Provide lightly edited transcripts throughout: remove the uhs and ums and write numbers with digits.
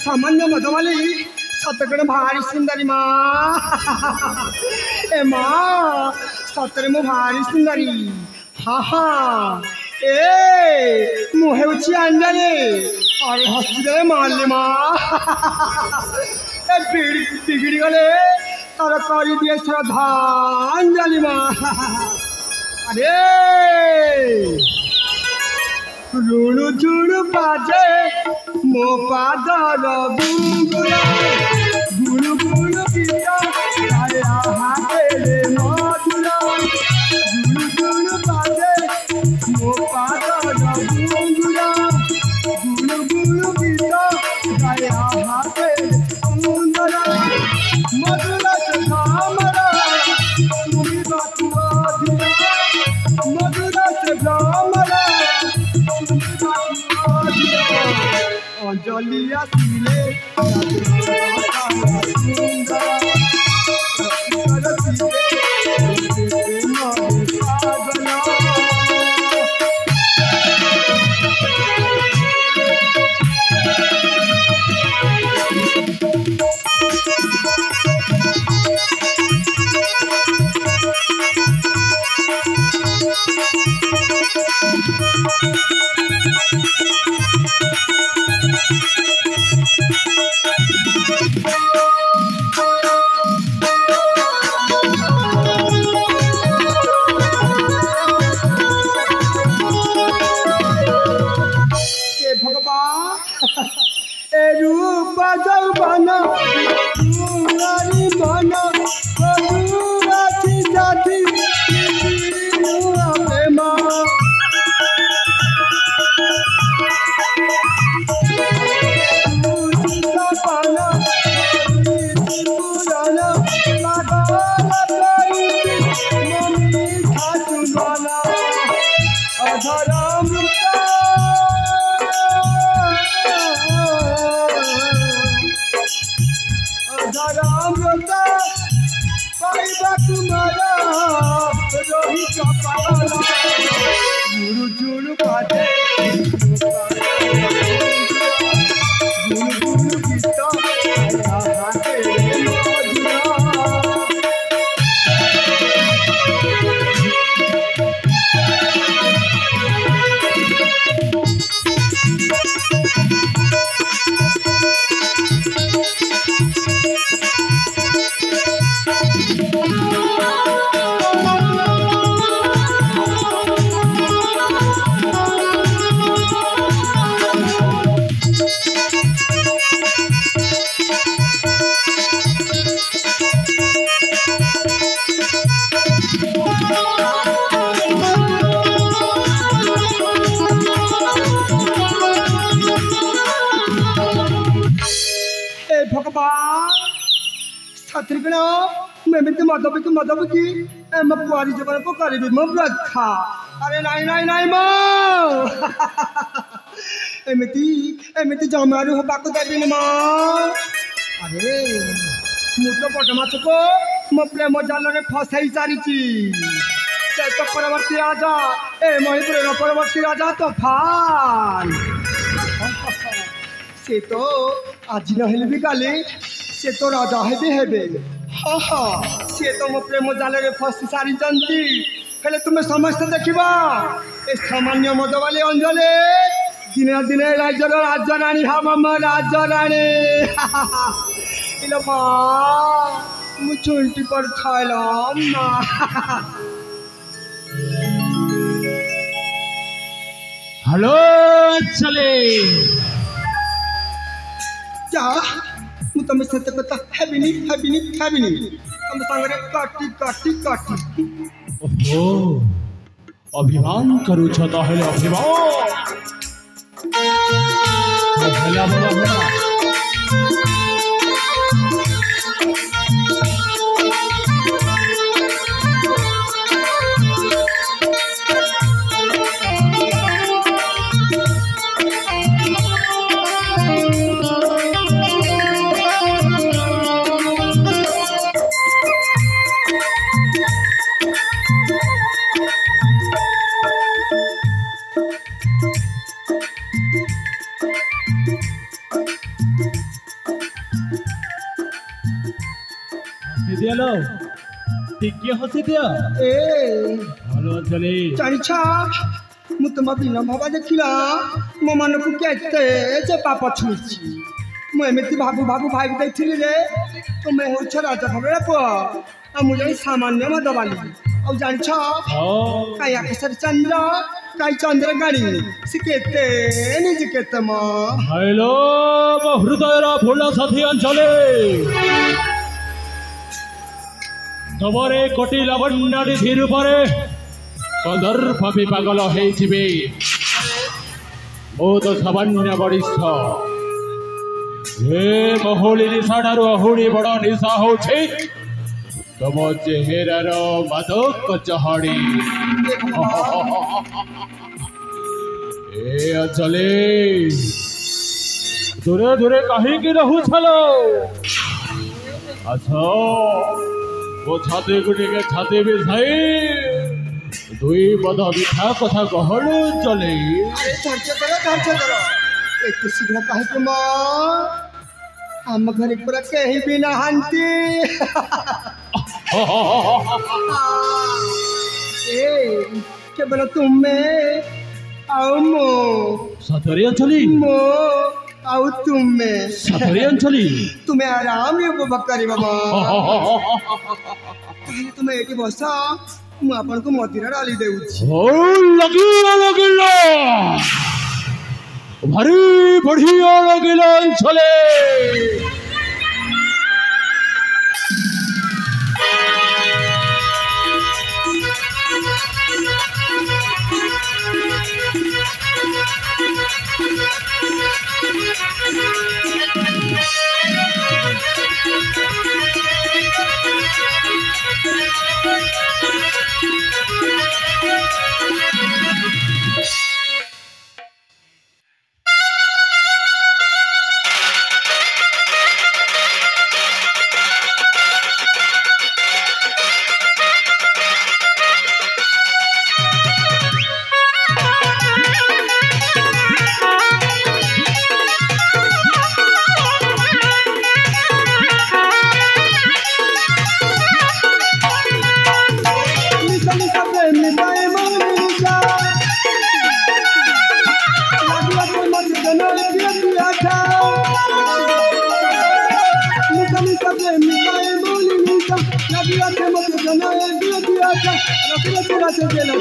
सामान्य मधवाली सतगण भारी सुंदरी माँ ए माँ सतरे मो भारी सुंदरी हाँ हाँ ए मुहे उची अंजलि और हस्ते मारले माँ ए बिगड़ी गले तार करी दिए श्रद्धांजलि माँ अरे रुणु झुणु बाजे मो पादर गुंगुरा गुरु गुरु गीता आया हाथे मधुरा रुणु झुणु बाजे मो पादर गुंगुरा गुरु गुरु गीता आया हाथे सुंदरा मधुरा से धामरा तुम्ही बातुआ दिया मधुरा से धामरा अंजलि आसिले मदब की पुआरी जगह को करीबी रखा अरे नाई नाई नाई माँ एमती एमती जमारू हो पाको देवी माँ अरे मुझे बड़ माछ को मो प्रेम जाल में फसाई सारी तो परवर्ती राजा ए मणिपुर परवर्ती राजा तूफान से तो आज नहले भी काले से तो राजा हेबे हाँ हाँ सी तो मो प्रेम जाल में फसी सारी हेले तुम्हें समस्त देखा ए सामान्य मद वाली अंजलि दिने दिने राज्यर राजराणी हम राजराणी मुझे पर खाइलाम ना हेलो चले क्या तुम सत्य कथा हेबिनी तुम संगे काटी काटी काटी ओहो अभिमान करू छ ताहेले अभिमान भला भला हसी दिया लो टिके हसी दिया ए हेलो अंजलि ଜାଣିଛ ମୁଁ ତୁମ ବିନା ଭାବା ଦେଖିଲା ମୋ ମନକୁ କେତେ ଯେ ପାପ ଛୁଇଁଛି ମୁଁ ଏମିତି ଭାବୁ ଭାବି ଦେଇଥିଲି ରେ ତୁମେ ହେଉଛ ରାଜଘରର ପୁଅ ଆଉ ମୁଁ ଜଣେ ସାମାନ୍ୟ ମଦବାଲି ଆଉ ଜାଣିଛ କାଇଁ ଆକାଶରେ ଚନ୍ଦ୍ର କାଇଁ ଚନ୍ଦ୍ର ଗାଡ଼ି ସେ କେତେ ନିଜେ କେତେ ମ हेलो ମୋ ହୃଦୟର ଫୁଲ ସାଥୀ ଅଞ୍ଚଳି ତମରେ କୋଟି ଲବଣ୍ଡାଟି ଧୀରୁ ପରେ କଦର୍ପ ବି ପାଗଳ ହେଇଯିବେ ମୁଁ ତ ସାମାନ୍ୟ ବରିଷ୍ଠ ଏ ମହୁଳି ନିଶାଠାରୁ ଅହୁଳି ବଡ଼ ନିଶା ହଉଛି ତମ ଚେହେରାର ମାଦକ ଚହଡ଼ି ଏ ଅଞ୍ଚଳି ଦୂରେ ଦୂରେ କାହିଁକି ରହୁଛଲ ଆଛ ମୋ ଛାତିକୁ ଟିକେ ଛାତି ମିଶାଇ ଦୁଇ ପଦ ମିଠା କଥା ଗହଳ ଚଲେ ଧୈର୍ଯ୍ୟ ଧର ଏତେ ଶୀଘ୍ର କାହିଁକି ମ ଆମ ଘରେ ପୁରା କେହି ବି ନାହାନ୍ତି ଏ କେବଳ ତୁମେ ଆଉ ମୁଁ ସତରେ ଅଞ୍ଚଳି ମୁଁ ଆଉ ତୁମେ ସତରେ ଅଞ୍ଚଳି ତୁମେ ଆରାମ ଉପଭୋଗ କରିବ ମ ତାହେଲେ ତୁମେ ଏଇଠି ବସ ମୁଁ ଆପଣଙ୍କୁ ମଦିରା ଡାଲି ଦେଉଛି ଲଗିଲା ଭାରି ବଢିଆ ଲଗିଲା ଅଞ୍ଚଳି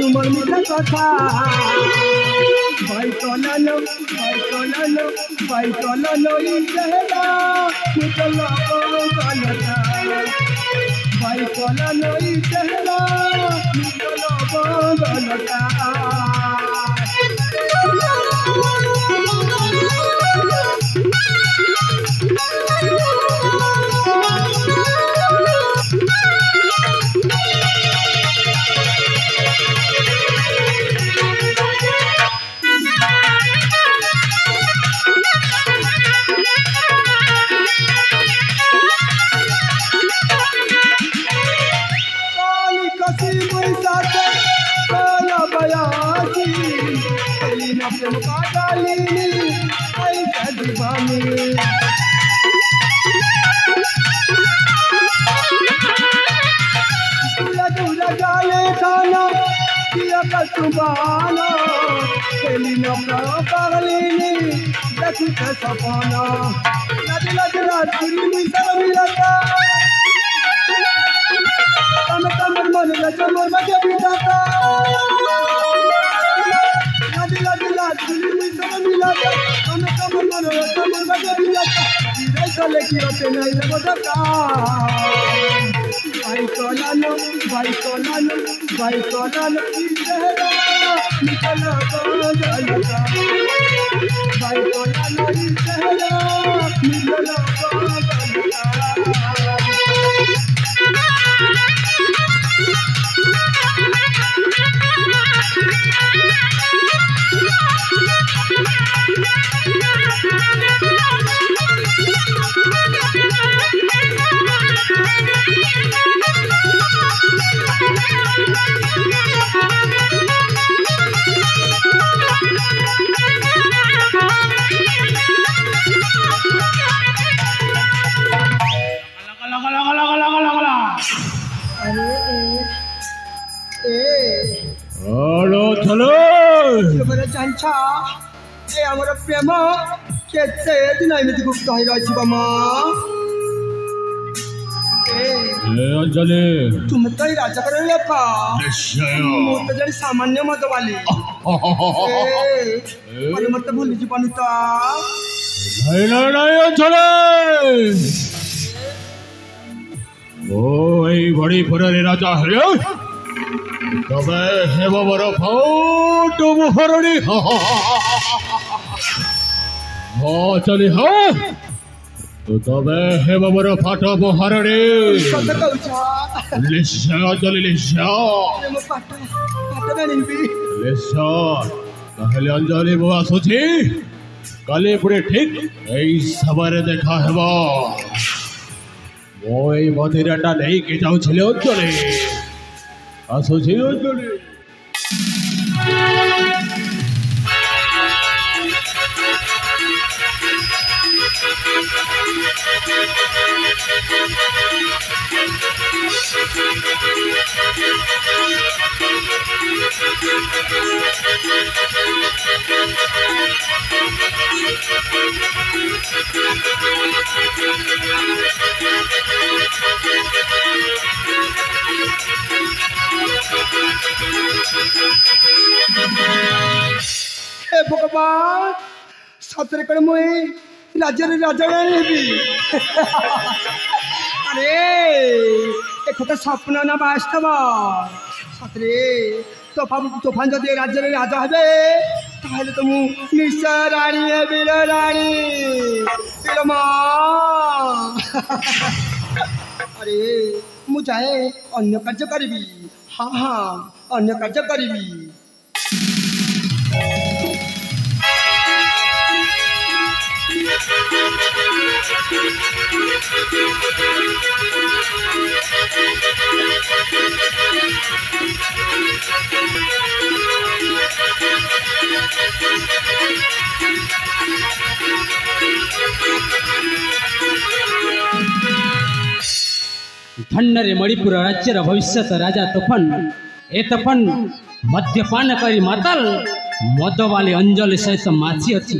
তোমার মিঠা কথা ভাই কলালো এই চেহারা মুতলা কলতা ভাই কলালো এই চেহারা মুতলা কলতা Subhana, Elina Pagalini, Dakita Sapana, Nadila Kiri Saramilata, Tamatam Manila Magabitata, Nadila Kiri Saramilata, Tamatam Manila Magabitata, Rekalekiotena Vodaka. Vai colano, Indera, Nicola Gondalata. Vai colano, Indera, Nicola Gondalata. लोगों जांचा ए हमर प्रेम केते दिन एमिति गुप्त होई रहिछि बमा अंजलि तुम तो ही राजा कर लेपा निश्चय मु तो जड़ी सामान्य मत वाली अरे मत भूल जीवन तो नहीं अंजलि ओ ए बड़ी पुरानी राजा है तबे हेब मोर फोटो मोहरणी हाँ चली हाँ तो तबे हेब मोर फाटो मोहरणी सत कहूछ निश्चय अंजलि निश्चय अरे मो पाट गानिबी निश्चय ताहले अंजलि मु आसुछि काली पुरे ठीक एई समय देखा हेबो मो एई मदिराटा नहीं के जाउ छिले अंजलि आसुछि अंजलि हे भगवान सतरे कर मुई राज्य राजा हेबी अरे एक तो स्वप्न ना वास्तव सतरे तोफान जदि राज्य राजा हे ताहले तो मु निश्चय रानी हेबी रानी बिलमा अरे मु जाए अन्य कार्य करी हाँ हाँ अन्य कार्य करी धन्य मणिपुर राज्यर भविष्य राजा तोफन ए तोफन मद्यपान करी माताल मद वाली अंजलि सहित माची अच्छी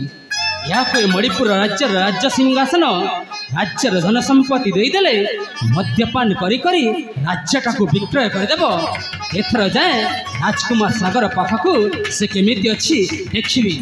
या मणिपुर राज्य सिंहासन राज्यर धन संपत्ति देदेले मद्यपान करी करी राज्यटा को विक्रय करदेव एथर जाए राजकुमार सागर पाखक से केमिति अच्छी देखिबी।